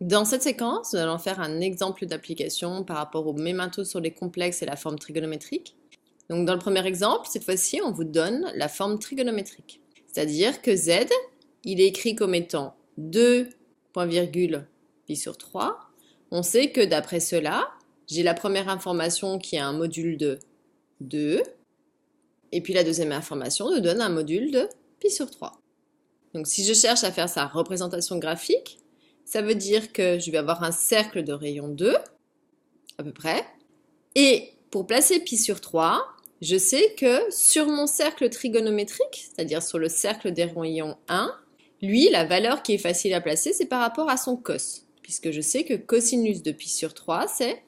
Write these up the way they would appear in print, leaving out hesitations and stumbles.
Dans cette séquence, nous allons faire un exemple d'application par rapport au même taux sur les complexes et la forme trigonométrique. Donc dans le premier exemple, cette fois-ci, on vous donne la forme trigonométrique. C'est-à-dire que z, il est écrit comme étant 2, point virgule, pi sur 3. On sait que d'après cela, j'ai la première information qui est un module de 2, et puis la deuxième information nous donne un module de pi sur 3. Donc si je cherche à faire sa représentation graphique, ça veut dire que je vais avoir un cercle de rayon 2, à peu près. Et pour placer pi sur 3, je sais que sur mon cercle trigonométrique, c'est-à-dire sur le cercle des rayons 1, lui, la valeur qui est facile à placer, c'est par rapport à son cos, puisque je sais que cosinus de pi sur 3, c'est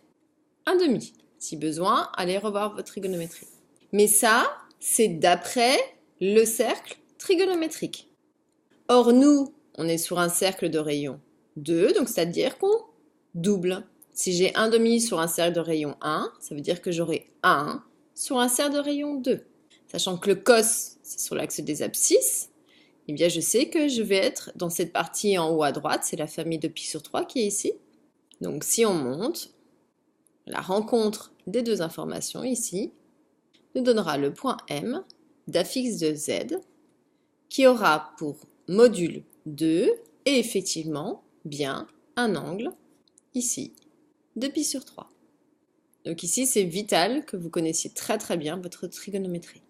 1,5. Si besoin, allez revoir votre trigonométrie. Mais ça, c'est d'après le cercle trigonométrique. Or, nous, on est sur un cercle de rayon 2, donc c'est-à-dire qu'on double. Si j'ai 1,5 sur un cercle de rayon 1, ça veut dire que j'aurai 1 sur un cercle de rayon 2. Sachant que le cos, c'est sur l'axe des abscisses, eh bien je sais que je vais être dans cette partie en haut à droite, c'est la famille de pi sur 3 qui est ici. Donc si on monte, la rencontre des deux informations ici nous donnera le point M d'affixe de Z qui aura pour module 2 et effectivement bien un angle ici de pi sur 3. Donc ici, c'est vital que vous connaissiez très très bien votre trigonométrie.